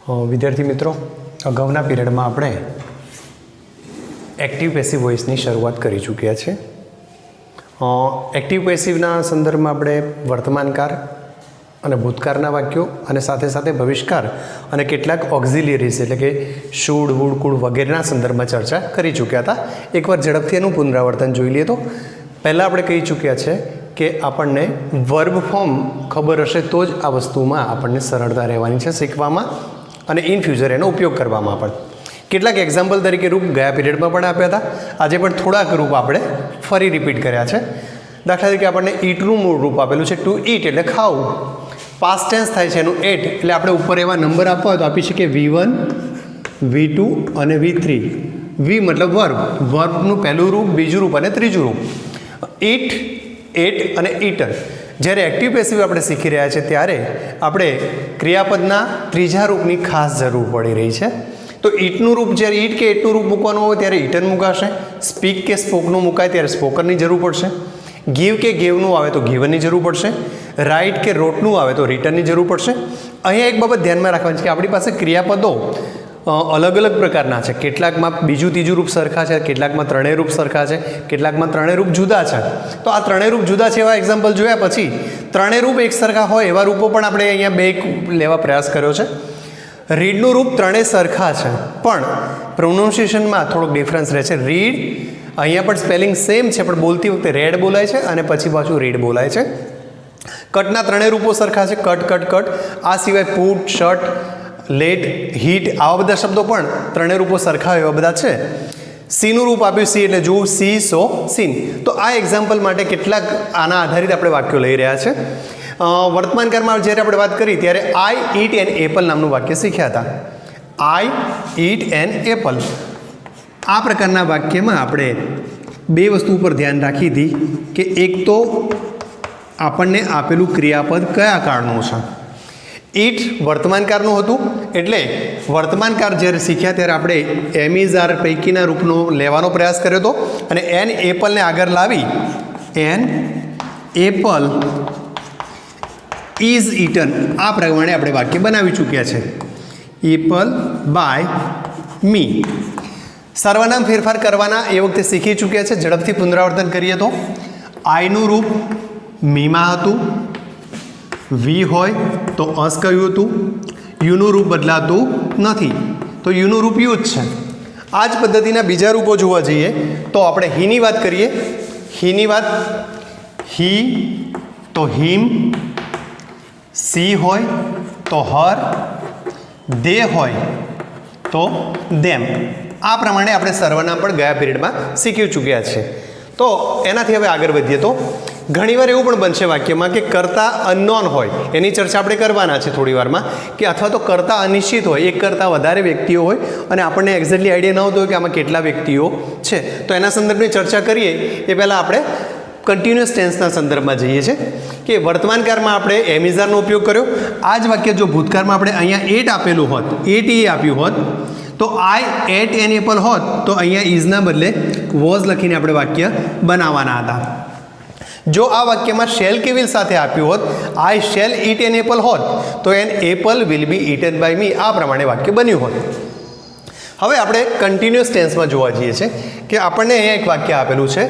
વિદ્યાર્થી મિત્રો, અગાઉના પીરિયડમાં આપણે એક્ટિવ પેસિવ વોઇસની શરૂઆત કરી ચૂક્યા છે. એક્ટિવ પેસિવના સંદર્ભમાં આપણે વર્તમાનકાળ અને ભૂતકાળના વાક્યો અને સાથે સાથે ભવિષ્યકાળ અને કેટલાક ઓક્ઝિલિયરીઝ એટલે કે શુડ, વુડ, કુડ વગેરેના સંદર્ભમાં ચર્ચા કરી ચૂક્યા હતા. એકવાર ઝડપથી એનું પુનરાવર્તન જોઈ લઈએ તો પહેલાં આપણે કહી ચૂક્યા છે કે આપણને વર્બ ફોર્મ ખબર હશે તો જ આ વસ્તુમાં આપણને સરળતા રહેવાની છે શીખવામાં અને ઇન ફ્યુચર એનો ઉપયોગ કરવામાં પણ. કેટલાક એક્ઝામ્પલ તરીકે રૂપ ગયા પીરિયડમાં પણ આપ્યા હતા. આજે પણ થોડાક રૂપ આપણે ફરી રિપીટ કર્યા છે. દાખલા તરીકે આપણને ઈટનું મૂળ રૂપ આપેલું છે ટુ ઈટ એટલે ખાવું. પાસ્ટ ટેન્સ થાય છે એનું એટ એટલે આપણે ઉપર એવા નંબર આપવા હોય તો આપી શકીએ V1, V2 અને V3. વી મતલબ વર્બ, વર્બનું પહેલું રૂપ, બીજું રૂપ અને ત્રીજું રૂપ. ઈટ, એટ અને ઈટર. જ્યારે એક્ટિવ પેસિવ આપણે શીખી રહ્યા છીએ ત્યારે આપણે ક્રિયાપદના ત્રીજા રૂપની ખાસ જરૂર પડી રહી છે. તો ઈટનું રૂપ જ્યારે ઈટ કે એટનું રૂપ મૂકવાનું હોય ત્યારે ઈટન મુકાશે. સ્પીક કે સ્પોકનું મુકાય ત્યારે સ્પોકનની જરૂર પડશે. ગીવ કે ગેવનું આવે તો ગીવનની જરૂર પડશે. રાઇટ કે રોટનું આવે તો રિટર્નની જરૂર પડશે. અહીંયા એક બાબત ધ્યાનમાં રાખવાની છે કે આપણી પાસે ક્રિયાપદો અલગ અલગ પ્રકારના છે. કેટલાકમાં બીજું ત્રીજું રૂપ સરખા છે, કેટલાકમાં ત્રણેય રૂપ સરખા છે, કેટલાકમાં ત્રણેય રૂપ જુદા છે. તો આ ત્રણેય રૂપ જુદા છે એવા એક્ઝામ્પલ જોયા પછી ત્રણેય રૂપ એક સરખા હોય એવા રૂપો પણ આપણે અહીંયા બે લેવા પ્રયાસ કર્યો છે. રીડનું રૂપ ત્રણેય સરખા છે પણ પ્રોનાઉન્સિએશનમાં થોડોક ડિફરન્સ રહે છે. રીડ અહીંયા પણ સ્પેલિંગ સેમ છે પણ બોલતી વખતે રેડ બોલાય છે અને પછી પાછું રીડ બોલાય છે. કટના ત્રણેય રૂપો સરખા છે, કટ કટ કટ. આ સિવાય પુટ, શર્ટ, લેટ, હીટ આવા બધા શબ્દો પણ ત્રણેય રૂપો સરખા એવા બધા છે. સીનું રૂપ આપ્યું સી એટલે જો, સી, સો, સીન. તો આ એક્ઝામ્પલ માટે કેટલાક આના આધારિત આપણે વાક્યો લઈ રહ્યા છે. વર્તમાનકાળમાં જ્યારે આપણે વાત કરી ત્યારે આઈ ઈટ એન એપલ નામનું વાક્ય શીખ્યા હતા. આઈ ઈટ એન એપલ. આ પ્રકારના વાક્યમાં આપણે બે વસ્તુ ઉપર ધ્યાન રાખી હતી કે એક તો આપણને આપેલું ક્રિયાપદ કયા કાળનું છે. ઈટ વર્તમાનકાળનું હતું એટલે વર્તમાનકાળ જ્યારે શીખ્યા ત્યારે આપણે એમિઝાર પૈકીના રૂપનો લેવાનો પ્રયાસ કર્યો હતો અને એન એપલને આગળ લાવી એન એપલ ઇઝ ઇટન આ પ્રમાણે આપણે વાક્ય બનાવી ચૂક્યા છે. Apple by me. સર્વનામ ફેરફાર કરવાના એ વખતે શીખી ચૂક્યા છે. ઝડપથી પુનરાવર્તન કરીએ તો આઈનું રૂપ મીમાં હતું. વી હોય તો અસ કયું હતું. યુનું રૂપ બદલાતું નથી તો યુનું રૂપ યુ જ છે. આ જ પદ્ધતિના બીજા રૂપો જોવા જઈએ તો આપણે હીની વાત કરીએ. હીની વાત હી તો હિમ, સી હોય તો હર, દે હોય તો દેમ. આ પ્રમાણે આપણે સર્વનામ પણ ગયા પીરિયડમાં શીખી ચૂક્યા છે. તો એનાથી હવે આગળ વધીએ તો ઘણીવાર એવું પણ બનશે વાક્યમાં કે કર્તા અનનોન હોય. એની ચર્ચા આપણે કરવાના છે થોડી વારમાં. કે અથવા તો કર્તા અનિશ્ચિત હોય, એક કરતાં વધારે વ્યક્તિઓ હોય અને આપણને એક્ઝેક્ટલી આઈડિયા ન હોતો હોય કે આમાં કેટલા વ્યક્તિઓ છે. તો એના સંદર્ભની ચર્ચા કરીએ એ પહેલાં આપણે કન્ટિન્યુઅસ ટેન્સના સંદર્ભમાં જઈએ છીએ કે વર્તમાનકાળમાં આપણે એમિઝારનો ઉપયોગ કર્યો. આ જ વાક્ય જો ભૂતકાળમાં આપણે અહીંયા એટ આપેલું હોત, એટ એ આપ્યું હોત તો આઈ એટ એન એપલ હોત તો અહીંયા ઇઝના બદલે વોઝ લખીને આપણે વાક્ય બનાવવાના હતા. જો આ વાક્યમાં શેલ કે વિલ સાથે આપ્યું હોત, I shall eat an apple હોત તો an apple will be eaten by me આ પ્રમાણે વાક્ય બન્યું હોત. હવે આપણે કન્ટિન્યુઅસ ટેન્સમાં જોવા જઈએ છીએ કે આપણને અહીંયા એક વાક્ય આપેલું છે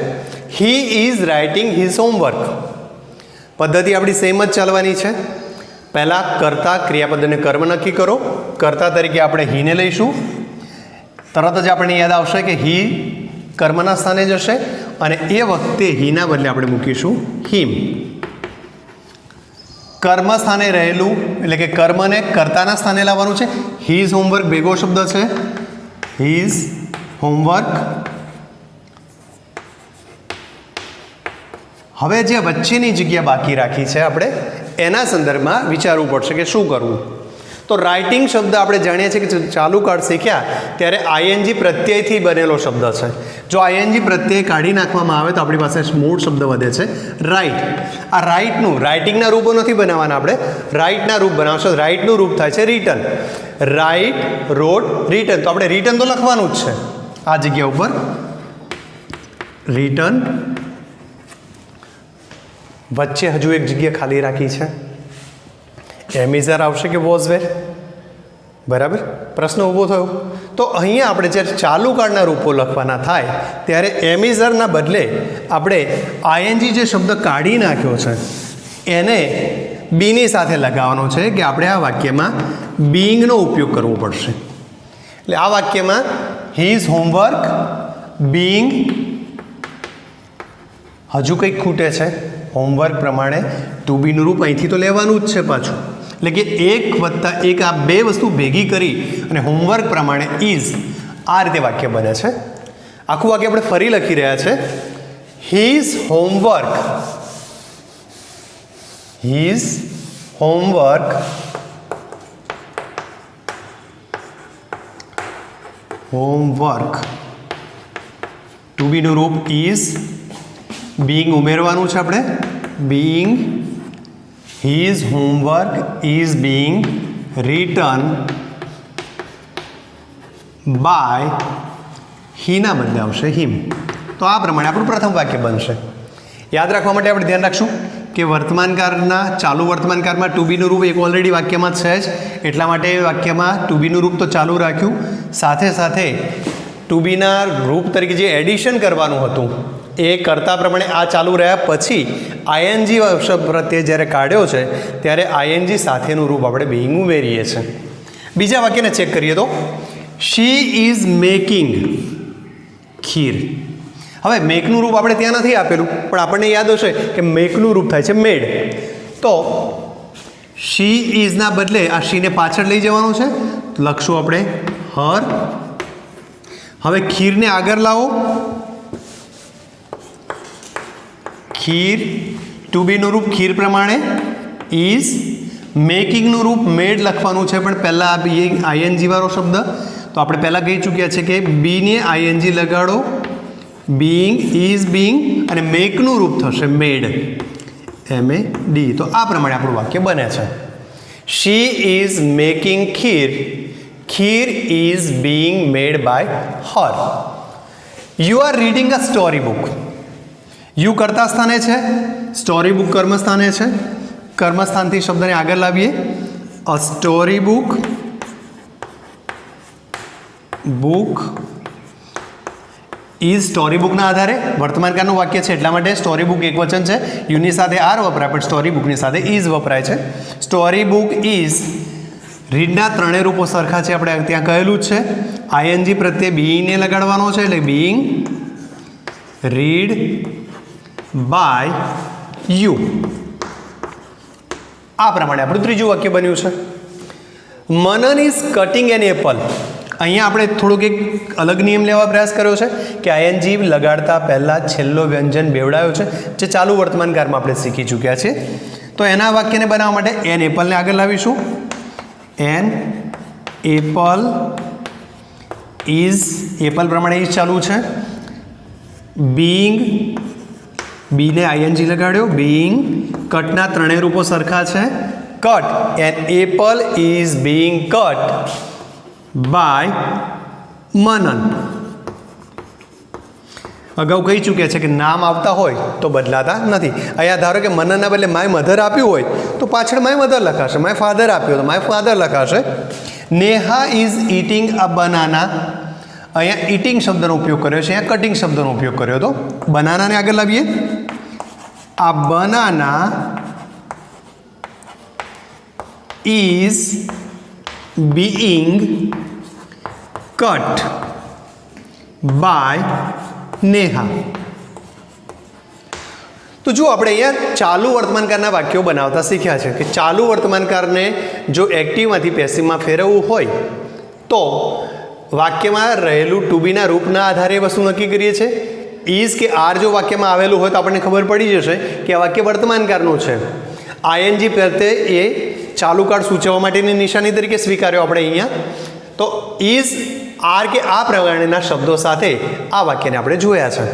he is writing his homework. પદ્ધતિ આપણી સેમ જ ચાલવાની છે. પહેલાં કર્તા ક્રિયાપદને કર્મ નક્કી કરો. કર્તા તરીકે આપણે હીને લઈશું. તરત જ આપણને યાદ આવશે કે હી કર્મના સ્થાને જશે અને એ વખતે હીના બદલે આપણે મૂકીશું હિમ. કર્મ સ્થાને રહેલું એટલે કે કર્મને કર્તાના સ્થાને લાવવાનું છે. હીઝ હોમવર્ક ભેગો શબ્દ છે. His homework. હવે જે વચ્ચેની જગ્યા બાકી રાખી છે આપણે એના સંદર્ભમાં વિચારવું પડશે કે શું કરવું. તો રાઇટિંગ શબ્દ આપણે જાણીએ છીએ કે ચાલુ કાળ શીખ્યા ત્યારે આઈએનજી પ્રત્યયથી બનેલો શબ્દ છે. જો આઈએનજી પ્રત્યય કાઢી નાખવામાં આવે તો આપણી પાસે મૂળ શબ્દ વધે છે રાઇટ. આ રાઇટનું રાઇટિંગના રૂપો નથી બનાવવાના આપણે, રાઇટના રૂપ બનાવશો. રાઇટનું રૂપ થાય છે રિટર્ન. રાઇટ, રોટ, રિટર્ન. તો આપણે રિટર્ન તો લખવાનું જ છે આ જગ્યા ઉપર રિટર્ન. વચ્ચે હજુ એક જગ્યા ખાલી રાખી છે. એમિઝાર આવશે કે વોઝ વેર? બરાબર, પ્રશ્ન ઊભો થયો. તો અહીંયા આપણે જ્યારે ચાલુ કાળના રૂપો લખવાના થાય ત્યારે એમિઝરના બદલે આપણે આઈએનજી જે શબ્દ કાઢી નાખ્યો છે એને બીની સાથે લગાવવાનો છે કે આપણે આ વાક્યમાં બીઇંગનો ઉપયોગ કરવો પડશે. એટલે આ વાક્યમાં હીઝ હોમવર્ક બીઇંગ, હજુ કંઈક ખૂટે છે. હોમવર્ક પ્રમાણે ટુ બીનું રૂપ અહીંથી તો લેવાનું જ છે પાછું. એટલે કે 1+1 આ બે વસ્તુ ભેગી કરી અને હોમવર્ક પ્રમાણે ઇઝ, આ રીતે વાક્ય બને છે. આખું વાક્ય આપણે ફરી લખી રહ્યા છે. His homework, his homework to બીનું રૂપ ઇઝ, બીઇંગ ઉમેરવાનું છે આપણે, being, his homework is being written by, હીના બદલે આવશે હિમ. તો આ પ્રમાણે આપણું પ્રથમ વાક્ય બનશે. યાદ રાખવા માટે આપણે ધ્યાન રાખશું કે વર્તમાનકાળના ચાલુ વર્તમાનકાળમાં ટુ બીનું રૂપ એક ઓલરેડી વાક્યમાં છે જ, એટલા માટે વાક્યમાં ટુ બીનું રૂપ તો ચાલુ રાખ્યું. સાથે સાથે ટુ બીના રૂપ તરીકે જે એડિશન કરવાનું હતું એ કરતા પ્રમાણે આ ચાલુ રહ્યા પછી આઈએનજી શબ્દ પ્રત્યે જ્યારે કાઢ્યો છે ત્યારે આઈએનજી સાથેનું રૂપ આપણે બીઇંગ ઉમેરીએ છીએ. બીજા વાક્યને ચેક કરીએ તો શી ઇઝ મેકિંગ ખીર. હવે મેકનું રૂપ આપણે ત્યાં નથી આપેલું, પણ આપણને યાદ હશે કે મેકનું રૂપ થાય છે મેડ. તો શી ઇઝના બદલે આ શીને પાછળ લઈ જવાનું છે, લખશું આપણે હર. હવે ખીરને આગળ લાવો, ખીર, ટુ બીનું રૂપ ખીર પ્રમાણે ઇઝ, મેકિંગનું રૂપ મેડ લખવાનું છે, પણ પહેલાં બીઇંગ આઈએનજી વાળો શબ્દ, તો આપણે પહેલાં કહી ચૂક્યા છે કે બીને આઈએનજી લગાડો, બીઇંગ, ઇઝ બીઇંગ, અને મેકનું રૂપ થશે મેડ, MAD. તો આ પ્રમાણે આપણું વાક્ય બને છે. She is making kheer, kheer is being made by her. You are reading a story book. You કર્તા સ્થાને છે, સ્ટોરી બુક કર્મસ્થાને છે. કર્મસ્થાનથી શબ્દને આગળ લાવીએ, a story book, book is, story બુકના આધારે વર્તમાનકાળનું વાક્ય છે એટલા માટે સ્ટોરી બુક એક વચન છે, યુની સાથે આર વપરાય પણ સ્ટોરી બુકની સાથે ઇઝ વપરાય છે. સ્ટોરી બુક ઇઝ, રીડના ત્રણેય રૂપો સરખા છે, આપણે ત્યાં કહેલું જ છે. આઈએનજી પ્રત્યે બીઈને લગાડવાનો છે એટલે બીઇંગ રીડ બાય યુ. આ પ્રમાણે આપણું ત્રીજું વાક્ય બન્યું છે. મનન ઇઝ કટિંગ એન એપલ. અહીંયા આપણે થોડુંક એક અલગ નિયમ લેવા પ્રયાસ કર્યો છે કે આઈએનજી લગાડતા પહેલાં છેલ્લો વ્યંજન બેવડાયો છે, જે ચાલુ વર્તમાનકાળમાં આપણે શીખી ચૂક્યા છીએ. તો એના વાક્યને બનાવવા માટે એન એપલને આગળ લાવીશું. એન એપલ ઇઝ, એપલ પ્રમાણે ઇઝ ચાલુ છે. બીઇંગ, બીને આઈએનજી લગાડ્યો, બીઇંગ, કટના ત્રણેય રૂપો સરખા છે. Cut, an apple is being cut by Manan. અગાઉ કહી ચૂક્યા છે કે નામ આવતા હોય તો બદલાતા નથી. અહીંયા ધારો કે મનનના બદલે માય મધર આપ્યું હોય તો પાછળ માય મધર લખાશે, માય ફાધર આપ્યું તો માય ફાધર લખાશે. Neha is eating a banana. અહીંયા ઇટિંગ શબ્દનો ઉપયોગ કર્યો છે, અહીંયા કટિંગ શબ્દનો ઉપયોગ કર્યો હતો. બનાનાને આગળ લાવીએ, આ banana is being cut by Neha. તો જો આપણે અહીંયા ચાલુ વર્તમાનકાળના વાક્યો બનાવતા શીખ્યા છે કે ચાલુ વર્તમાનકાળને જો એક્ટિવમાંથી પેસિવમાં ફેરવવું હોય તો વાક્યમાં રહેલું ટુ બીના રૂપના આધારે વસ્તુ નક્કી કરીએ છીએ. ઇઝ કે આર જો વાક્યમાં આવેલું હોય તો આપણને ખબર પડી જશે કે આ વાક્ય વર્તમાનકાળનું છે. આઈએનજી પ્રત્યે એ ચાલુ કાળ સૂચવવા માટેની નિશાની તરીકે સ્વીકાર્યો આપણે અહીંયા. તો ઇઝ, આર કે આ પ્રમાણેના શબ્દો સાથે આ વાક્યને આપણે જોયા છે.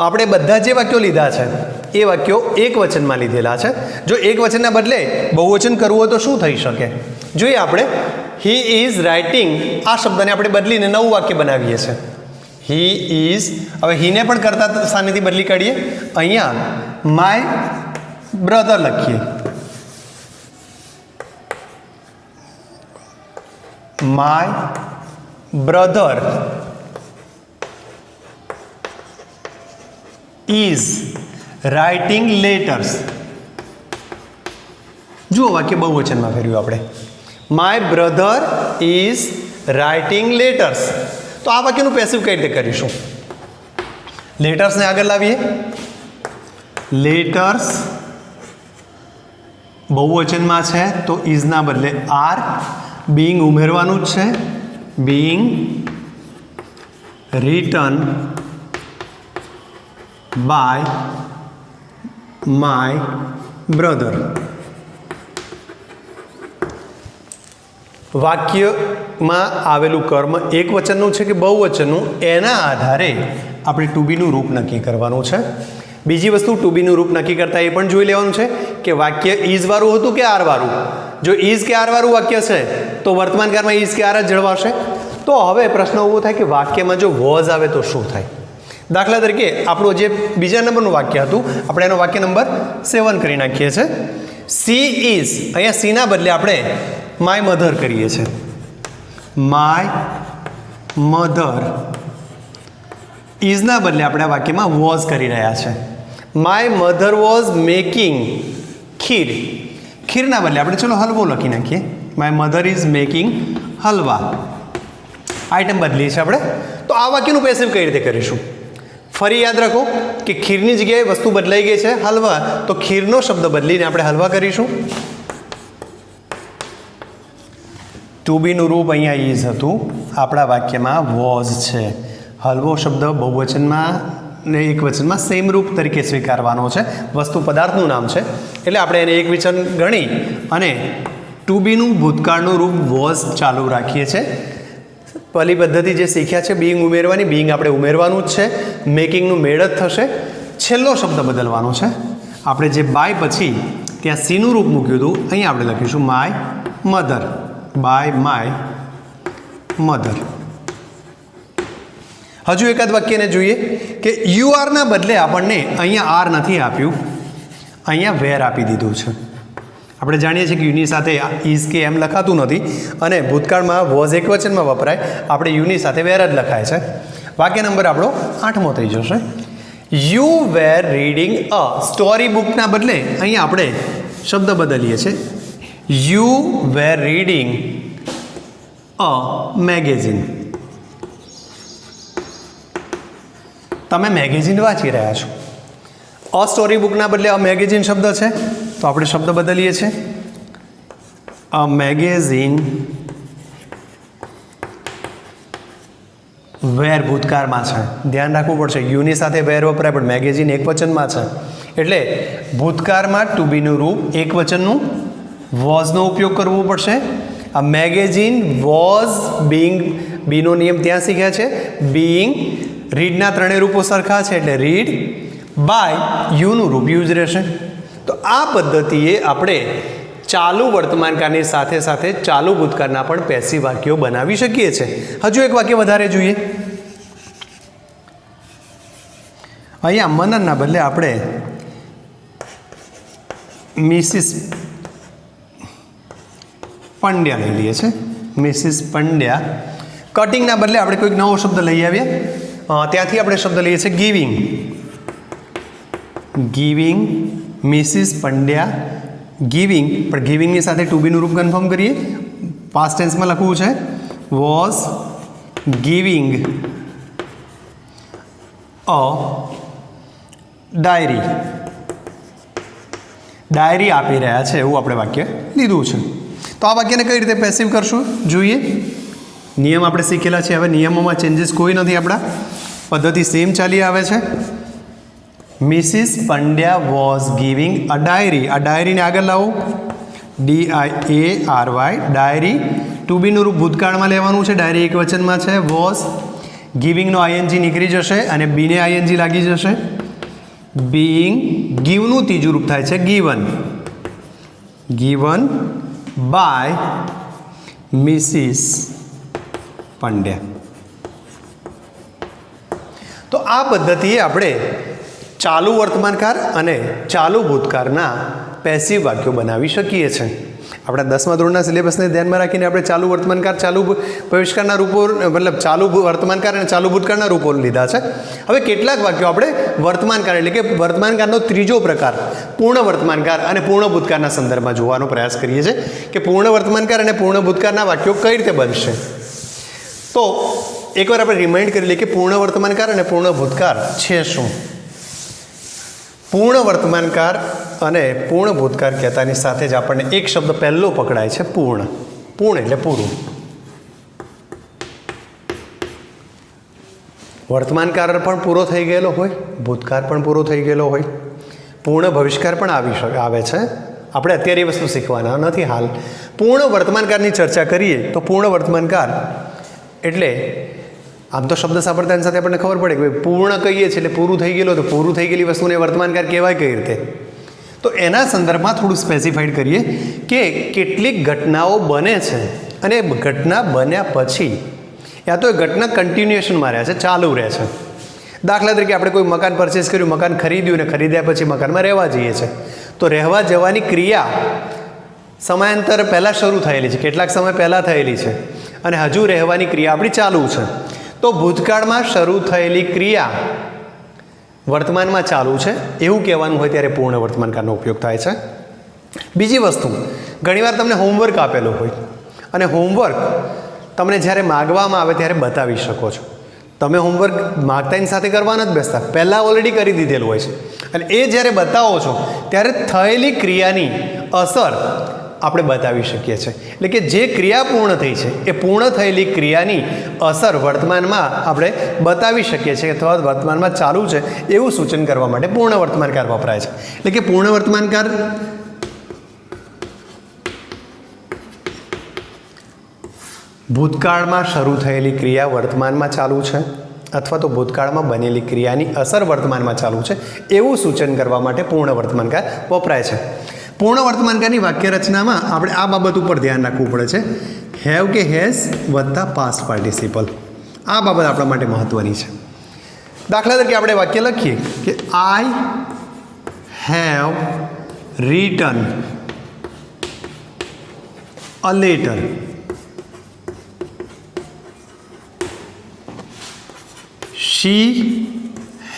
આપણે બધા જે વાક્યો લીધા છે એ વાક્યો એક વચનમાં લીધેલા છે. જો એક વચનના બદલે બહુવચન કરવું હોય તો શું થઈ શકે જોઈએ આપણે. હી ઇઝ રાઇટિંગ, આ શબ્દને આપણે બદલીને નવું વાક્ય બનાવીએ છીએ. હી ઇઝ, હવે હીને પણ કરતા સ્થાનેથી બદલી કાઢીએ. અહીંયા માય બ્રધર લખીએ, my brother is writing letters. જુઓ વાક્ય બહુવચનમાં ફેરવ્યું આપણે. My brother is writing letters. તો આ વાક્યનું પેસિવ કઈ રીતે કરીશું? લેટર્સને આગળ લાવીએ. લેટર્સ બહુવચનમાં છે તો ઇઝના બદલે આર. બીંગ ઉમેરવાનું જ છે. Being written by my brother. વાક્યમાં આવેલું કર્મ એક વચનનું છે કે બહુવચનનું એના આધારે આપણે ટુ બીનું રૂપ નક્કી કરવાનું છે. બીજી વસ્તુ ટુ બીનું રૂપ નક્કી કરતાં એ પણ જોઈ લેવાનું છે કે વાક્ય ઇઝ વાળું હતું કે આર વાળું. જો ઇઝ કે આર વાળું વાક્ય છે તો વર્તમાનકાળમાં ઇઝ કે આર જ જળવાશે. તો હવે પ્રશ્ન ઊભો થાય કે વાક્યમાં જો વોઝ આવે તો શું થાય? દાખલા તરીકે આપણું જે બીજા નંબરનું વાક્ય હતું આપણે એનો વાક્ય નંબર 7 કરી નાખીએ છીએ. સી ઇઝ, અહીંયા સીના બદલે આપણે માય મધર કરીએ છીએ. માય મધર ઇઝના બદલે આપણે આ વાક્યમાં વોઝ કરી રહ્યા છે. માય મધર વોઝ મેકિંગ ખીર. ખીરના બદલે આપણે ચલો હલવો લખી નાખીએ. My mother is making halwa. Item બદલી છે આપણે. તો આ વાક્યનું પેસિવ કઈ રીતે કરીશું? ફરી યાદ રાખો કે ખીરની જગ્યાએ વસ્તુ બદલાઈ ગઈ છે હલવા, તો ખીરનો શબ્દ બદલીને આપણે હલવા કરીશું. ટુ બીનું રૂપ અહીંયા ઇઝ હતું, આપણા વાક્યમાં વોઝ છે. હલવો શબ્દ બહુવચનમાં ને એક વચનમાં સેમ રૂપ તરીકે સ્વીકારવાનો છે. વસ્તુ પદાર્થનું નામ છે એટલે આપણે એને એક વચન ગણી અને ટુ બીનું ભૂતકાળનું રૂપ વોઝ ચાલુ રાખીએ છીએ. પહેલી પદ્ધતિ જે શીખ્યા છે બીંગ ઉમેરવાની, બીંગ આપણે ઉમેરવાનું જ છે. મેકિંગનું મેળ જ થશે. છેલ્લો શબ્દ બદલવાનો છે. આપણે જે બાય પછી ત્યાં સીનું રૂપ મૂક્યું હતું અહીંયા આપણે લખીશું my mother. By my mother. હજુ એકાદ વાક્યને જોઈએ કે યુ આરના બદલે આપણને અહીંયા આર નથી આપ્યું, અહીંયા વેર આપી દીધું છે. આપણે જાણીએ છીએ કે યુની સાથે ઇઝ કે એમ લખાતું નથી અને ભૂતકાળમાં વોઝ એક વચનમાં વપરાય, આપણે યુની સાથે વેર જ લખાય છે. વાક્ય નંબર આપણો 8મો થઈ જશે. You were reading a story બુકના બદલે અહીંયા આપણે શબ્દ બદલીએ છીએ. You were reading a magazine. તમે મેગેઝિન વાંચી રહ્યા છો. અ સ્ટોરી બુકના બદલે અ મેગેઝિન શબ્દ છે તો આપણે શબ્દ બદલીએ છીએ. અ મેગેઝિન વેર ભૂતકાળમાં છે. ધ્યાન રાખવું પડશે, યુની સાથે વેર વપરાય પણ મેગેઝિન એક વચનમાં છે એટલે ભૂતકાળમાં ટુ બીનું રૂપ એક વચનનું વોઝનો ઉપયોગ કરવો પડશે. આ મેગેઝિન વોઝ બીંગ, બીનો નિયમ ત્યાં શીખ્યા છે. બીંગ રીડના ત્રણેય રૂપો સરખા છે એટલે રીડ. બાય યુનું રૂપ યુઝ રહેશે. તો આ પદ્ધતિએ આપણે ચાલુ વર્તમાનકાળની સાથે સાથે ચાલુ ભૂતકાળના પણ પેસિવ વાક્યો બનાવી શકીએ છીએ. હજુ એક વાક્ય વધારે જોઈએ. અહીંયા મનનના બદલે આપણે મિસિસ પંડ્યા લઈ લઈએ છીએ. મિસિસ પંડ્યા. કટિંગના બદલે આપણે કોઈક નવો શબ્દ લઈ આવીએ. ત્યાંથી આપણે શબ્દ લઈએ છીએ giving. Giving Mrs Pandya giving, પણ ગિવિંગની સાથે ટુ બીનું રૂપ કન્ફર્મ કરીએ. પાસ્ટ ટેન્સમાં લખવું છે was giving a diary. Diary આપી રહ્યા છે એવું આપણે વાક્ય લીધું છે. તો આ વાક્યને કઈ રીતે પેસિવ કરશું જોઈએ. નિયમ આપણે શીખેલા છે, હવે નિયમોમાં ચેન્જીસ કોઈ નથી, આપણા પદ્ધતિ સેમ ચાલી આવે છે. Mrs Pandya was giving a diary. આ ડાયરીને આગળ લાવો. DIARY diary. ટુ બીનું રૂપ ભૂતકાળમાં લેવાનું છે. ડાયરી એક વચનમાં છે. વોઝ ગિવિંગનો ING નીકળી જશે અને બીને ING લાગી જશે. બીઇંગ ગીવનું ત્રીજું રૂપ થાય છે given. Given by Mrs Pandya. તો આ પદ્ધતિએ આપણે ચાલુ વર્તમાનકાળ અને ચાલુ ભૂતકાળના પેસિવ વાક્યો બનાવી શકીએ છીએ. આપણા 10મા ધોરણના સિલેબસને ધ્યાનમાં રાખીને આપણે ચાલુ વર્તમાનકાળ, ચાલુ ભવિષ્યકાળના રૂપો, મતલબ ચાલુ વર્તમાનકાળ અને ચાલુ ભૂતકાળના રૂપો લીધા છે. હવે કેટલાક વાક્યો આપણે વર્તમાનકાળ એટલે કે વર્તમાનકાળનો ત્રીજો પ્રકાર પૂર્ણ વર્તમાનકાળ અને પૂર્ણ ભૂતકાળના સંદર્ભમાં જોવાનો પ્રયાસ કરીએ છીએ કે પૂર્ણ વર્તમાનકાળ અને પૂર્ણ ભૂતકાળના વાક્યો કઈ રીતે બનશે. તો એકવાર આપણે રિમાઇન્ડ કરી લઈએ કે પૂર્ણ વર્તમાનકાળ અને પૂર્ણ ભૂતકાળ છે શું. પૂર્ણ વર્તમાનકાળ અને પૂર્ણ ભૂતકાળ કહેતાની સાથે જ આપણને એક શબ્દ પહેલો પકડાય છે, પૂર્ણ. પૂર્ણ એટલે પૂરું. વર્તમાનકાળ પણ પૂરો થઈ ગયેલો હોય, ભૂતકાળ પણ પૂરો થઈ ગયેલો હોય, પૂર્ણ ભવિષ્યકાળ પણ આવે છે. આપણે અત્યારે એ વસ્તુ શીખવાના નથી હાલ. પૂર્ણ વર્તમાનકાળની ચર્ચા કરીએ તો પૂર્ણ વર્તમાનકાળ એટલે આમ તો શબ્દ સાંભળતાની સાથે આપણને ખબર પડે કે ભાઈ પૂર્ણ કહીએ છીએ એટલે પૂરું થઈ ગયેલું, તો પૂરું થઈ ગયેલી વસ્તુને વર્તમાનકાળ કહેવાય કઈ રીતે. તો એના સંદર્ભમાં થોડું સ્પેસિફાઈડ કરીએ કે કેટલીક ઘટનાઓ બને છે અને ઘટના બન્યા પછી યા તો એ ઘટના કન્ટિન્યુએશનમાં રહે છે, ચાલુ રહે છે. દાખલા તરીકે આપણે કોઈ મકાન પરચેસ કર્યું, મકાન ખરીદ્યું અને ખરીદ્યા પછી મકાનમાં રહેવા જઈએ છીએ, તો રહેવા જવાની ક્રિયા સમયાંતર પહેલાં શરૂ થયેલી છે, કેટલાક સમય પહેલાં થયેલી છે અને હજુ રહેવાની ક્રિયા આપણી ચાલુ છે. તો ભૂતકાળમાં શરૂ થયેલી ક્રિયા વર્તમાનમાં ચાલુ છે એવું કહેવાનું હોય ત્યારે પૂર્ણ વર્તમાનકાળનો ઉપયોગ થાય છે. બીજી વસ્તુ, ઘણીવાર તમને હોમવર્ક આપેલો હોય અને હોમવર્ક તમને જ્યારે માગવામાં આવે ત્યારે બતાવી શકો છો. તમે હોમવર્ક માગતાની સાથે કરવા નથી બેસતા, પહેલાં ઓલરેડી કરી દીધેલું હોય છે અને એ જ્યારે બતાવો છો ત્યારે થયેલી ક્રિયાની અસર આપણે બતાવી શકીએ છીએ. એટલે કે જે ક્રિયા પૂર્ણ થઈ છે એ પૂર્ણ થયેલી ક્રિયાની અસર વર્તમાનમાં આપણે બતાવી શકીએ છીએ અથવા વર્તમાનમાં ચાલુ છે એવું સૂચન કરવા માટે પૂર્ણ વર્તમાનકાળ વપરાય છે. એટલે કે પૂર્ણ વર્તમાનકાળ ભૂતકાળમાં શરૂ થયેલી ક્રિયા વર્તમાનમાં ચાલુ છે અથવા તો ભૂતકાળમાં બનેલી ક્રિયાની અસર વર્તમાનમાં ચાલુ છે એવું સૂચન કરવા માટે પૂર્ણ વર્તમાનકાળ વપરાય છે. પૂર્ણ વર્તમાનકાળની વાક્ય રચનામાં આપણે આ બાબત ઉપર ધ્યાન રાખવું પડે છે. હેવ કે હેઝ વત્તા પાસ્ટ પાર્ટિસિપલ, આ બાબત આપણા માટે મહત્વની છે. દાખલા તરીકે આપણે વાક્ય લખીએ કે I have return a letter. She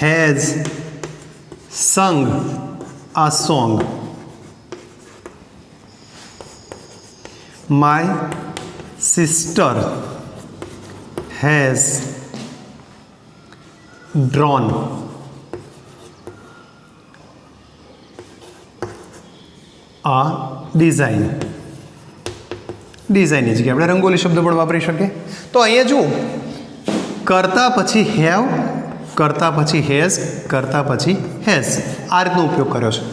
has sung a song. My sister has drawn a design. ડિઝાઇનની જગ્યાએ આપણે રંગોલી શબ્દ પણ વાપરી શકીએ. તો અહીંયા જુઓ, કરતા પછી હેવ, કરતા પછી હેઝ, કરતા પછી હેઝ, આ રીતનો ઉપયોગ કર્યો છે.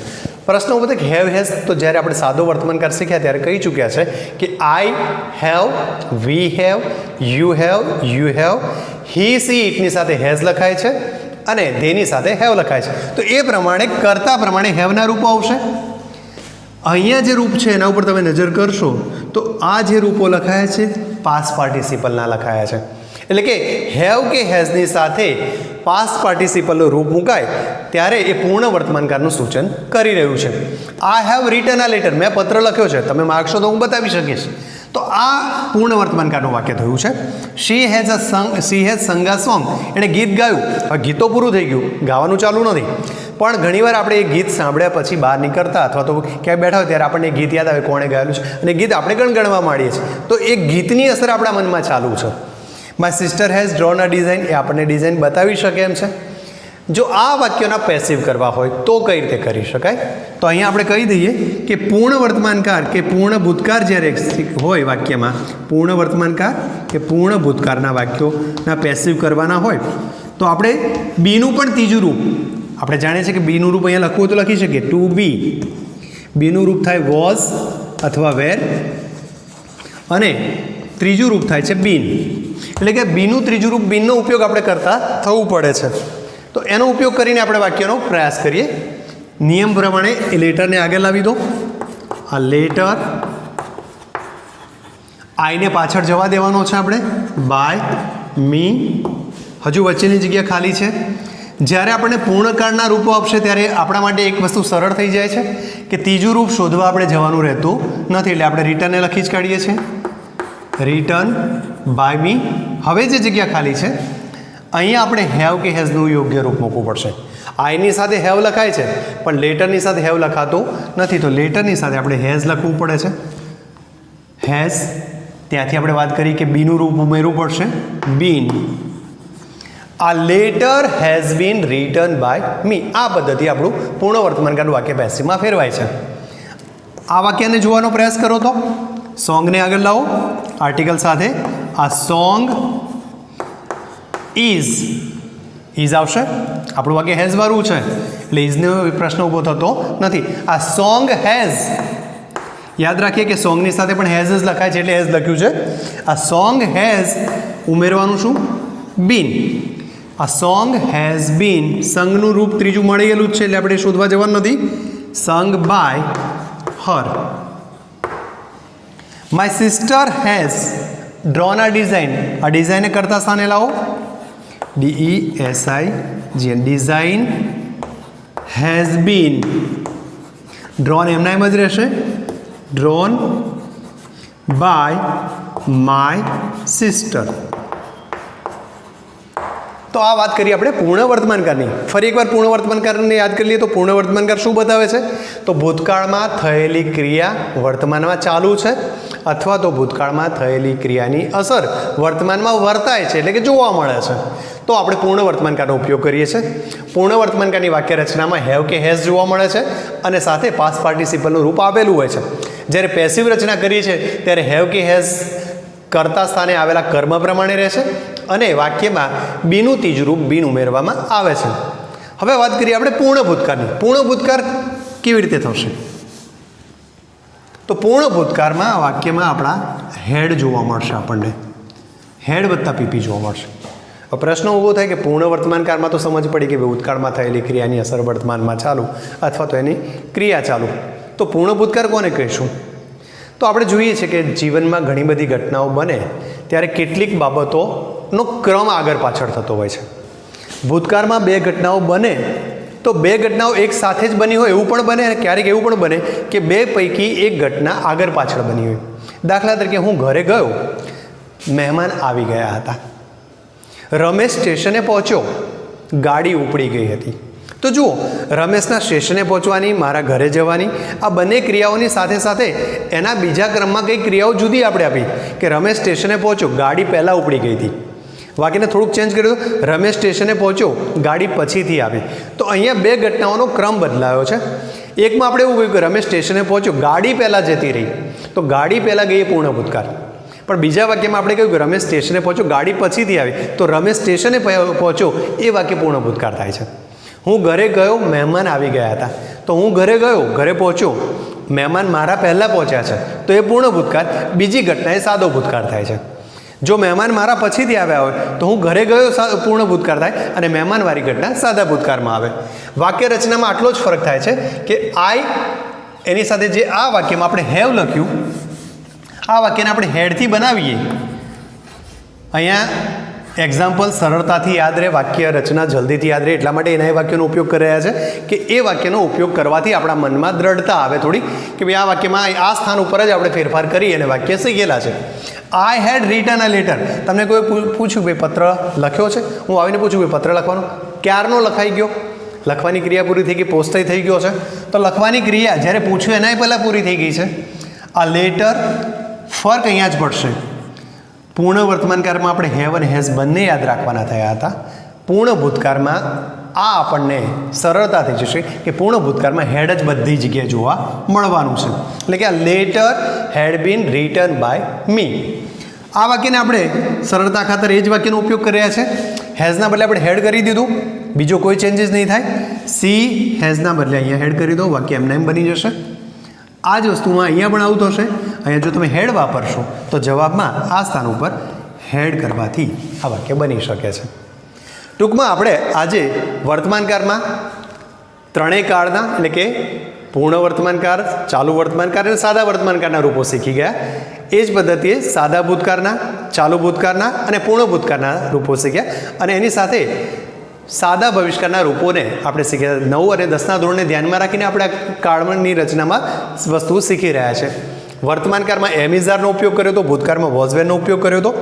પ્રશ્ન ઉભો થાય કે હેવ હેઝ, તો જ્યારે આપણે સાદો વર્તમાનકાળ શીખ્યા ત્યારે કહી ચૂક્યા છે કે I have, we have, you have, he she ઇટની સાથે હેઝ લખાય છે અને ધેની સાથે હેવ લખાય છે. તો એ પ્રમાણે કરતા પ્રમાણે હેવના રૂપો આવશે. અહીંયા જે રૂપ છે એના ઉપર તમે નજર કરશો તો આ જે રૂપો લખાયા છે પાસ્ટ પાર્ટિસિપલના લખાયા છે. એટલે કે હેવ કે હેઝની સાથે પાસ્ટ પાર્ટિસિપલનું રૂપ મુકાય ત્યારે એ પૂર્ણ વર્તમાનકાળનું સૂચન કરી રહ્યું છે. આઈ હેવ રિટન આ લેટર, મેં પત્ર લખ્યો છે, તમે માગશો તો હું બતાવી શકીશ. તો આ પૂર્ણ વર્તમાનકાળનું વાક્ય થયું છે. શી હેઝ સંગ અ સોંગ, એણે ગીત ગાયું. હવે ગીત તો પૂરું થઈ ગયું, ગાવાનું ચાલુ નથી, પણ ઘણીવાર આપણે એ ગીત સાંભળ્યા પછી બહાર નીકળતા અથવા તો ક્યાંય બેઠા હોય ત્યારે આપણને એ ગીત યાદ આવે કોણે ગાયેલું છે અને ગીત આપણે ગણગણવા માંડીએ છીએ. તો એ ગીતની અસર આપણા મનમાં ચાલુ છે. My sister has drawn a design, એ આપણને ડિઝાઇન બતાવી શકે એમ છે. જો આ વાક્યોના પેસિવ કરવા હોય તો કઈ રીતે કરી શકાય? તો અહીંયા આપણે કહી દઈએ કે પૂર્ણ વર્તમાનકાળ કે પૂર્ણ ભૂતકાળ જ્યારે હોય વાક્યમાં, પૂર્ણ વર્તમાનકાળ કે પૂર્ણ ભૂતકાળના વાક્યોના પેસિવ કરવાના હોય તો આપણે બીનું પણ ત્રીજું રૂપ આપણે જાણીએ છીએ કે બીનું રૂપ અહીંયા લખવું તો લખી શકીએ, ટુ બી. બીનું રૂપ થાય વોઝ અથવા વેર અને ત્રીજું રૂપ થાય છે બીન. એટલે કે બીનું ત્રીજું રૂપ બીનનો ઉપયોગ આપણે કરતા થવું પડે છે. તો એનો ઉપયોગ કરીને આપણે વાક્યનો પ્રયાસ કરીએ. નિયમ પ્રમાણે એ લેટરને આગળ લાવી દો. આ લેટર, આઈને પાછળ જવા દેવાનો છે આપણે, બાય મી, હજુ વચ્ચેની જગ્યા ખાલી છે. જ્યારે આપણને પૂર્ણકાળના રૂપો આપશે ત્યારે આપણા માટે એક વસ્તુ સરળ થઈ જાય છે કે ત્રીજું રૂપ શોધવા આપણે જવાનું રહેતું નથી, એટલે આપણે રિટર્નને લખી જ કાઢીએ છીએ, રિટર્ન બાય મી. હવે જે જગ્યા ખાલી છે અહીંયા આપણે હેવ કે હેઝનું યોગ્ય રૂપ મૂકવું પડશે. આઈની સાથે હેવ લખાય છે પણ લેટરની સાથે હેવ લખાતું નથી, તો લેટરની સાથે આપણે હેઝ લખવું પડે છે, હેઝ. ત્યાંથી આપણે વાત કરી કે બીનું રૂપ ઉમેરવું પડશે, બીન. આ letter has been written by me. આ પદ્ધતિ આપણું પૂર્ણ વર્તમાનકાળનું વાક્ય પેસિવમાં ફેરવાય છે. આ વાક્યને જોવાનો પ્રયાસ કરો તો સોંગને આગળ લાવો આર્ટિકલ સાથે. આ સોંગ ઇઝ આવશે, આપણું વાક્ય હેઝ વાળું છે એટલે ઇઝનો પ્રશ્ન ઊભો થતો નથી. આ સોંગ હેઝ, યાદ રાખીએ કે સોંગની સાથે પણ હેઝ જ લખાય છે એટલે હેઝ લખ્યું છે. આ સોંગ હેઝ ઉમેરવાનું શું, બીન. આ સોંગ હેઝ બીન, સંગનું રૂપ ત્રીજું મળી ગયેલું જ છે એટલે આપણે શોધવા જવાનું નથી. Sung by her. My sister has drawn આ ડિઝાઇન. આ ડિઝાઇનને કરતા સ્થાને લાવો, DESIGN. Design has been drawn એમના એમ જ રહેશે, ડ્રોન બાય માય સિસ્ટર. તો આ વાત કરીએ આપણે પૂર્ણ વર્તમાનકાળની. ફરી એકવાર પૂર્ણ વર્તમાનકાળને યાદ કરી લઈએ તો પૂર્ણ વર્તમાનકાળ શું બતાવે છે, તો ભૂતકાળમાં થયેલી ક્રિયા વર્તમાનમાં ચાલુ છે અથવા તો ભૂતકાળમાં થયેલી ક્રિયાની અસર વર્તમાનમાં વર્તાય છે એટલે કે જોવા મળે છે, તો આપણે પૂર્ણ વર્તમાનકાળનો ઉપયોગ કરીએ છીએ. પૂર્ણ વર્તમાનકાળની વાક્ય રચનામાં હેવ કે હેઝ જોવા મળે છે અને સાથે પાસ્ટ પાર્ટિસિપલનું રૂપ આપેલું હોય છે. જ્યારે પેસિવ રચના કરીએ છીએ ત્યારે હેવ કે હેઝ કર્તા સ્થાને આવેલા કર્મ પ્રમાણે રહેશે અને વાક્યમાં બીનું ત્રીજું રૂપ બીન ઉમેરવામાં આવે છે. હવે વાત કરીએ આપણે પૂર્ણ ભૂતકાળની. પૂર્ણ ભૂતકાળ કેવી રીતે થશે, તો પૂર્ણ ભૂતકાળમાં વાક્યમાં આપણા હેડ જોવા મળશે, આપણને હેડ વત્તા પીપી જોવા મળશે. પ્રશ્ન ઊભો થાય કે પૂર્ણ વર્તમાનકાળમાં તો સમજ પડી કે ભૂતકાળમાં થયેલી ક્રિયાની અસર વર્તમાનમાં ચાલુ અથવા તો એની ક્રિયા ચાલુ, તો પૂર્ણ ભૂતકાળ કોને કહીશું? તો આપણે જોઈએ છીએ કે જીવનમાં ઘણી બધી ઘટનાઓ બને ત્યારે કેટલીક બાબતોનો ક્રમ આગળ પાછળ થતો હોય છે. ભૂતકાળમાં બે ઘટનાઓ બને તો બે ઘટનાઓ એક સાથે જ બની હોય એવું પણ બને અને ક્યારેક એવું પણ બને કે બે પૈકી એક ઘટના આગળ પાછળ બની હોય. દાખલા તરીકે હું ઘરે ગયો, મહેમાન આવી ગયા હતા, રમેશ સ્ટેશને પહોંચ્યો, ગાડી ઉપડી ગઈ હતી. તો જુઓ, રમેશના સ્ટેશને પહોંચવાની, મારા ઘરે જવાની, આ બંને ક્રિયાઓની સાથે સાથે એના બીજા ક્રમમાં કઈ ક્રિયાઓ જુદી આપણે આપી કે રમેશ સ્ટેશને પહોંચ્યો, ગાડી પહેલાં ઉપડી ગઈ હતી. વાક્યને થોડુંક ચેન્જ કર્યું, રમેશ સ્ટેશને પહોંચ્યો, ગાડી પછીથી આવી. તો અહીંયા બે ઘટનાઓનો ક્રમ બદલાયો છે. એકમાં આપણે એવું કહ્યું કે રમેશ સ્ટેશને પહોંચ્યો, ગાડી પહેલાં જતી રહી, તો ગાડી પહેલાં ગઈ એ પૂર્ણ ભૂતકાળ. પણ બીજા વાક્યમાં આપણે કહ્યું કે રમેશ સ્ટેશને પહોંચ્યો, ગાડી પછીથી આવી, તો રમેશ સ્ટેશને પહોંચ્યો એ વાક્ય પૂર્ણ ભૂતકાળ થાય છે. હું ઘરે ગયો, મહેમાન આવી ગયા હતા, તો હું ઘરે ગયો, ઘરે પહોંચ્યો, મહેમાન મારા પહેલાં પહોંચ્યા છે, તો એ પૂર્ણ ભૂતકાળ. બીજી ઘટના એ સાદો ભૂતકાળ થાય છે. જો મહેમાન મારા પછીથી આવ્યા હોય તો હું ઘરે ગયો પૂર્ણ ભૂતકાળ થાય અને મહેમાનવાળી ઘટના સાદા ભૂતકાળમાં આવે. વાક્ય રચનામાં આટલો જ ફરક થાય છે કે આઈ એની સાથે જે આ વાક્યમાં આપણે હેવ લખ્યું, આ વાક્યને આપણે હેડથી બનાવીએ. અહીંયા એક્ઝામ્પલ સરળતાથી યાદ રહે, વાક્ય રચના જલ્દીથી યાદ રહે એટલા માટે એના એ વાક્યનો ઉપયોગ કરી રહ્યા છે કે એ વાક્યનો ઉપયોગ કરવાથી આપણા મનમાં દ્રઢતા આવે થોડી કે ભાઈ આ વાક્યમાં આ સ્થાન ઉપર જ આપણે ફેરફાર કરી અને વાક્ય શીખેલા છે. આઈ હેડ રિટન અ લેટર. તમને કોઈ પૂછ્યું ભાઈ પત્ર લખ્યો છે? હું આવીને પૂછું ભાઈ પત્ર લખવાનો ક્યારનો લખાઈ ગયો? લખવાની ક્રિયા પૂરી થઈ ગઈ, પોસ્ટય થઈ ગયો છે, તો લખવાની ક્રિયા જ્યારે પૂછ્યું એનાય પહેલાં પૂરી થઈ ગઈ છે. આ લેટર, ફર્ક અહીંયા જ પડશે. પૂર્ણ વર્તમાનકાળમાં આપણે હેવ અને હેઝ બંને યાદ રાખવાના થયા હતા. પૂર્ણ ભૂતકાળમાં આ આપણને સરળતાથી જશે કે પૂર્ણ ભૂતકાળમાં હેડ જ બધી જગ્યાએ જોવા મળવાનું છે. એટલે કે આ letter had been written by me. આ વાક્યને આપણે સરળતા ખાતર એ જ વાક્યનો ઉપયોગ કરી રહ્યા છે. હેઝના બદલે આપણે હેડ કરી દીધું, બીજો કોઈ ચેન્જીસ નહીં થાય. સી હેઝના બદલે અહીંયા હેડ કરી દો, વાક્ય એમને એમ બની જશે. આ જ વસ્તુમાં અહીંયા પણ આવું થશે. અહીંયા જો તમે હેડ વાપરશો તો જવાબમાં આ સ્થાન ઉપર હેડ કરવાથી આ વાક્ય બની શકે છે. ટૂંકમાં આપણે આજે વર્તમાનકાળમાં ત્રણેય કાળના એટલે કે પૂર્ણ વર્તમાનકાળ, ચાલુ વર્તમાનકાળ અને સાદા વર્તમાનકાળના રૂપો શીખી ગયા. એ જ પદ્ધતિએ સાદા ભૂતકાળના, ચાલુ ભૂતકાળના અને પૂર્ણ ભૂતકાળના રૂપો શીખ્યા અને એની સાથે સાદા ભવિષ્કારના રૂપોને આપણે શીખ્યા. 9 અને 10ના ધોરણને ધ્યાનમાં રાખીને આપણે આ કાળની રચનામાં વસ્તુઓ શીખી રહ્યા છે. વર્તમાનકાળમાં એમ ઇઝ આરનો ઉપયોગ કર્યો હતો, ભૂતકાળમાં વોઝ વેરનો ઉપયોગ કર્યો હતો,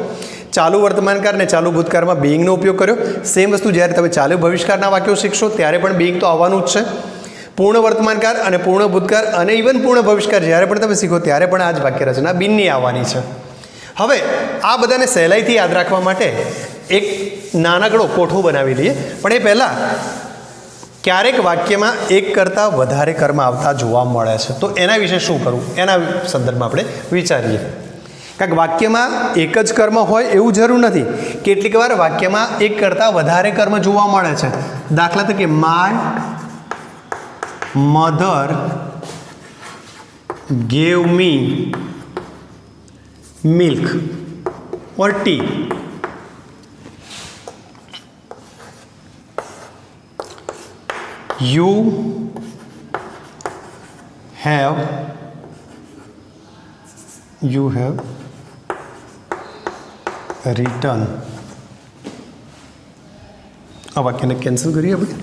ચાલુ વર્તમાનકાળ અને ચાલુ ભૂતકાળમાં બીઇંગનો ઉપયોગ કર્યો. સેમ વસ્તુ જ્યારે તમે ચાલુ ભવિષ્યકાળના વાક્યો શીખશો ત્યારે પણ બીઇંગ તો આવવાનું જ છે. પૂર્ણ વર્તમાનકાળ અને પૂર્ણ ભૂતકાળ અને ઇવન પૂર્ણ ભવિષ્યકાળ જ્યારે પણ તમે શીખો ત્યારે પણ આ જ વાક્ય રચના બિનની આવવાની છે. હવે આ બધાને સહેલાઈથી યાદ રાખવા માટે એક નાનકડો કોઠો બનાવી લઈએ. પણ એ પહેલાં ક્યારેક વાક્યમાં એક કરતાં વધારે કર્મ આવતા જોવા મળે છે, તો એના વિશે શું કરવું એના સંદર્ભમાં આપણે વિચારીએ. કારણ કે વાક્યમાં એક જ કર્મ હોય એવું જરૂર નથી. કેટલીક વાર વાક્યમાં એક કરતાં વધારે કર્મ જોવા મળે છે. દાખલા તરીકે my mother gave me milk or T. You have written. આ વાક્યને કેન્સલ કરીએ આપણે.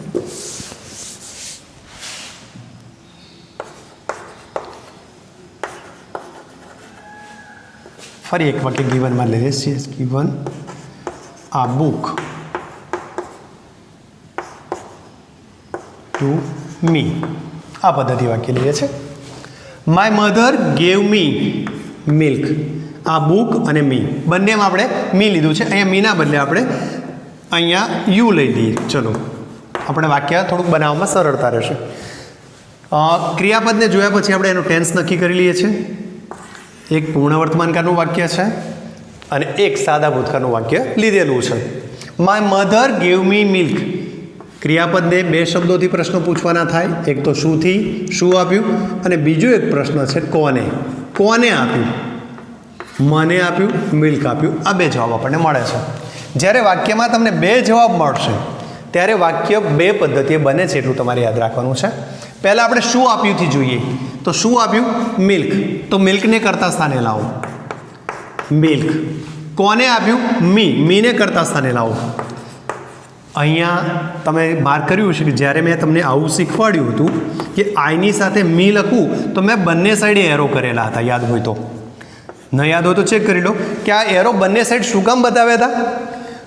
ફરી એક વાક્ય ગીવનમાં લઈએ છીએ. ગીવન આ બુક ટુ મી. આ પદ્ધતિ વાક્ય લઈએ છે. My mother gave me milk. આ બુક અને મી બંનેમાં આપણે મી લીધું છે. અહીંયા મીના બદલે આપણે અહીંયા યુ લઈ લઈએ. ચલો આપણે વાક્ય થોડુંક બનાવવામાં સરળતા રહેશે. ક્રિયાપદને જોયા પછી આપણે એનું ટેન્સ નક્કી કરી લઈએ છીએ. એક પૂર્ણ વર્તમાનકાળનું વાક્ય છે અને એક સાદા ભૂતકાળનું વાક્ય લીધેલું છે. My mother gave me milk. ક્રિયાપદને બે શબ્દોથી પ્રશ્નો પૂછવાના થાય. એક તો શુંથી, શું આપ્યું, અને બીજો એક પ્રશ્ન છે કોને. કોને આપ્યું? મને આપ્યું, મિલ્ક આપ્યું. આ બે જવાબ આપણને મળે છે. જ્યારે વાક્યમાં તમને બે જવાબ મળશે ત્યારે વાક્ય બે પદ્ધતિએ બને છે એટલું તમારે યાદ રાખવાનું છે. પહેલાં આપણે શું આપ્યુંથી જોઈએ. તો શું આપ્યું? મિલ્ક. તો મિલ્કને કરતા સ્થાને લાવો, મિલ્ક. કોને આપ્યું? મી. મીને કરતા સ્થાને લાવો. અહીંયા તમે માર્ક કર્યું છે કે જ્યારે મેં તમને આવું શીખવાડ્યું હતું કે આઈની સાથે મી લખવું તો મેં બંને સાઈડે એરો કરેલા હતા. યાદ હોય તો, ન યાદ હોય તો ચેક કરી લો કે આ એરો બંને સાઈડ શું કામ બતાવ્યા હતા.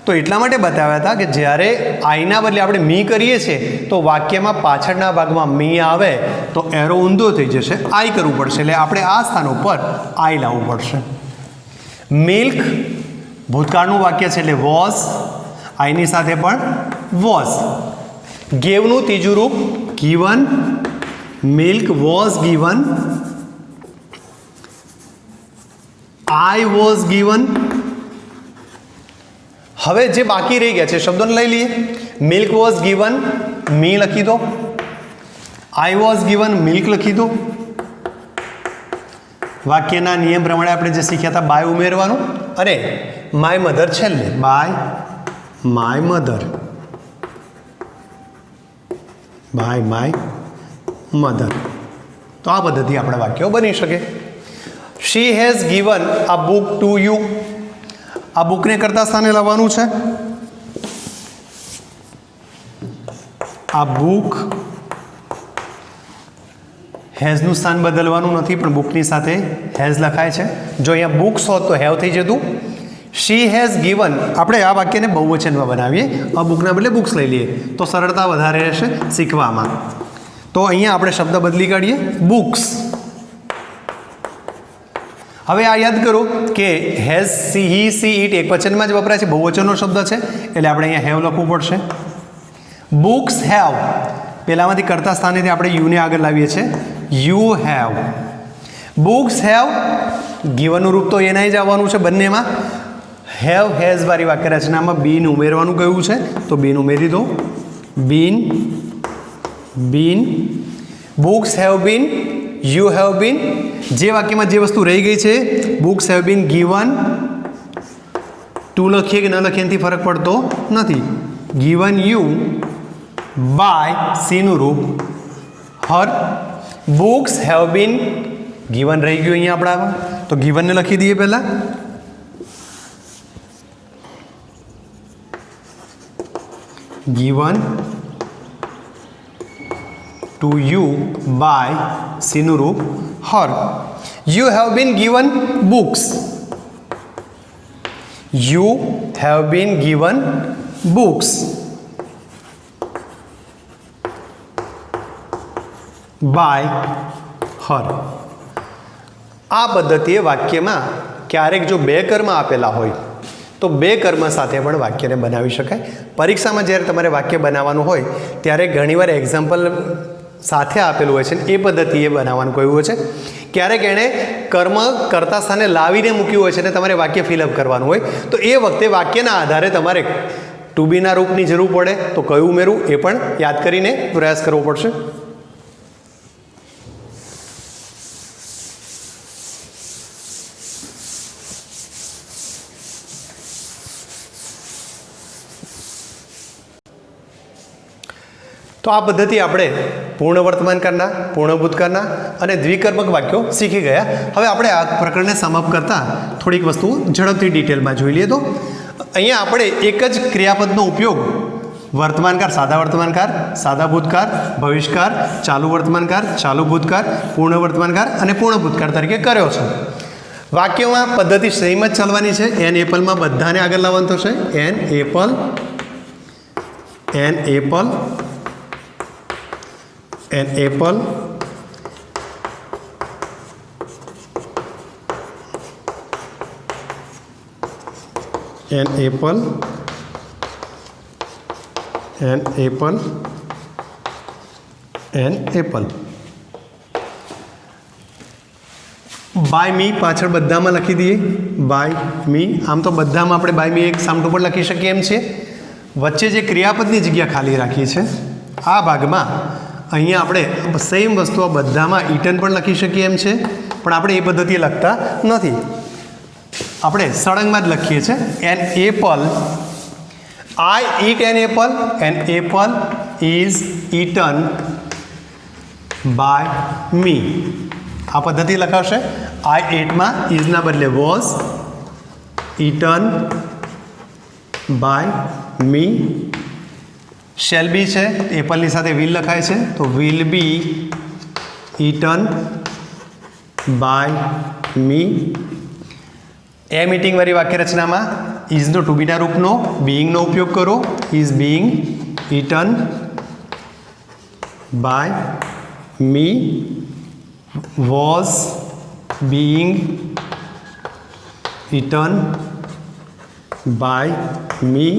તો એટલા માટે બતાવ્યા હતા કે જ્યારે આઈના બદલે આપણે મી કરીએ છીએ તો વાક્યમાં પાછળના ભાગમાં મી આવે તો એરો ઊંધો થઈ જશે, આઈ કરવું પડશે. એટલે આપણે આ સ્થાન ઉપર આઈ લાવવું પડશે. મિલ્ક ભૂતકાળનું વાક્ય છે એટલે વોઝ. આઈની સાથે પણ વોઝ. ગેવનું ત્રીજું રૂપ given. Milk was given. I was given. હવે જે બાકી રહી ગયા છે શબ્દોને લઈ લઈએ. મિલ્ક વોઝ ગીવન, મી લખી દો. આઈ વોઝ ગીવન, મિલ્ક લખી દો. વાક્યના નિયમ પ્રમાણે આપણે જે શીખ્યા હતા બાય ઉમેરવાનું અને માય મધર છેલ્લે. By my mother, by my mother. તો આ પદ્ધતિ આપણા વાક્યો બની શકે. શી હેઝ ગીવન આ બુક ટુ યુ. આ બુકને કરતા સ્થાને લાવવાનું છે. આ બુક હેઝનું સ્થાન બદલવાનું નથી પણ બુકની સાથે હેઝ લખાય છે. જો અહીંયા બુક્સ હોત તો હેવ થઈ જતું. શી હેઝ ગીવન આપણે આ વાક્યને બહુવચનમાં બનાવીએ. આ બુકના બદલે બુક્સ લઈ લઈએ તો સરળતા વધારે રહેશે શીખવામાં. તો અહીંયા આપણે શબ્દ બદલી કાઢીએ બુક્સ. હવે આ યાદ કરો કે has, C, he, C, it એક વચનમાં જ વપરાય છે, બહુવચનનો શબ્દ છે એટલે આપણે અહીંયા હેવ લખવું પડશે. બુક્સ હેવ પહેલાંમાંથી કરતા સ્થાનેથી આપણે યુને આગળ લાવીએ છીએ. You have. બુક્સ હેવ ગીવનનું રૂપ તો એના જ આવવાનું છે બંનેમાં. હેવ હેઝ વાળી વાક્ય રચનામાં બીન ઉમેરવાનું કહ્યું છે તો બીન ઉમેરી દો. Been, been. Books have been, you have been. જે વાક્યમાં જે વસ્તુ રહી ગઈ છે બુક્સ હેવ બીન ગીવન. ટુ લખીએ કે ન લખીએ એનાથી ફરક પડતો નથી. ગીવન યુ બાય સીનું રૂપ હર. બુક્સ હેવ બીન ગીવન રહી ગયું અહીંયા આપણા તો ગીવનને લખી દઈએ પહેલાં. given to you by સીનું રૂપ her. You have been given books. You have been given books by her. આ પદ્ધતિએ વાક્યમાં ક્યારેક જો બે કર્મ આપેલા હોય તો બે કર્મ સાથે પણ વાક્યને બનાવી શકાય. પરીક્ષામાં જ્યારે તમારે વાક્ય બનાવવાનું હોય ત્યારે ઘણીવાર એક્ઝામ્પલ સાથે આપેલું હોય છે ને એ પદ્ધતિએ બનાવવાનું કહ્યું હોય છે. ક્યારેક એણે કર્મ કર્તા સ્થાને લાવીને મૂક્યું હોય છે અને તમારે વાક્ય ફિલઅપ કરવાનું હોય તો એ વખતે વાક્યના આધારે તમારે ટુ બીના રૂપની જરૂર પડે તો કયું ઉમેરવું એ પણ યાદ કરીને પ્રયાસ કરવો પડશે. તો આ પદ્ધતિ આપણે પૂર્ણ વર્તમાનકાળના, પૂર્ણ ભૂતકાળના અને દ્વિકર્મક વાક્યો શીખી ગયા. હવે આપણે આ પ્રકરણને સમાપ્ત કરતાં થોડીક વસ્તુઓ ઝડપથી ડિટેલમાં જોઈ લઈએ. તો અહીંયા આપણે એક જ ક્રિયાપદનો ઉપયોગ વર્તમાનકાળ, સાદા ભૂતકાળ, ભવિષ્યકાળ, ચાલુ વર્તમાનકાળ, ચાલુ ભૂતકાળ, પૂર્ણ વર્તમાનકાળ અને પૂર્ણ ભૂતકાળ તરીકે કર્યો છે. વાક્યોમાં પદ્ધતિ સેમ જ ચાલવાની છે. એન એપલમાં બધાને આગળ લાવવાનું થશે. An apple, an apple, an apple, an apple, an apple, an apple. By me પાછળ બધામાં લખી દઈએ. બાય મી, આમ તો બધામાં આપણે બાય મી એક સામટું પણ લખી શકીએ એમ છે. વચ્ચે જે ક્રિયાપદની જગ્યા ખાલી રાખી છે આ ભાગમાં અહીંયા આપણે સેમ વસ્તુ આ બધામાં ઈટન પણ લખી શકીએ એમ છે, પણ આપણે એ પદ્ધતિએ લખતા નથી. આપણે સળંગમાં જ લખીએ છીએ. An apple, I eat an apple, an apple is eaten by me. આ પદ્ધતિ લખાશે. આઈ એટમાં ઇઝના બદલે was, eaten by me. Shall be છે, એપલની સાથે વિલ લખાય છે તો will be eaten by me. એમ ઈટિંગવાળી વાક્ય રચનામાં ઇઝનો ટુ બીના રૂપનો બીઇંગનો ઉપયોગ કરો. Is being eaten by me. Was being eaten by me.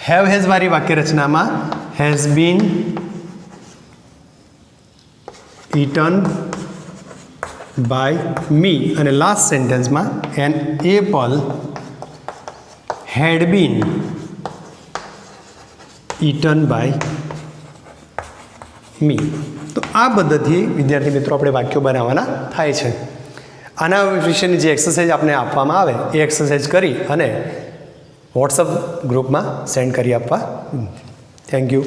Have has વાળી વાક્ય રચનામાં has been eaten by me. અને લાસ્ટ સેન્ટેન્સમાં an apple had been eaten by me. તો આ પદ્ધતિએ વિદ્યાર્થી મિત્રો આપણે વાક્યો બનાવવાના થાય છે. આના વિશેની જે એક્સરસાઇઝ આપણે આપવામાં આવે એ એક્સરસાઇઝ કરી અને વોટ્સઅપ ગ્રુપમાં સેન્ડ કરી આપવા. Thank you.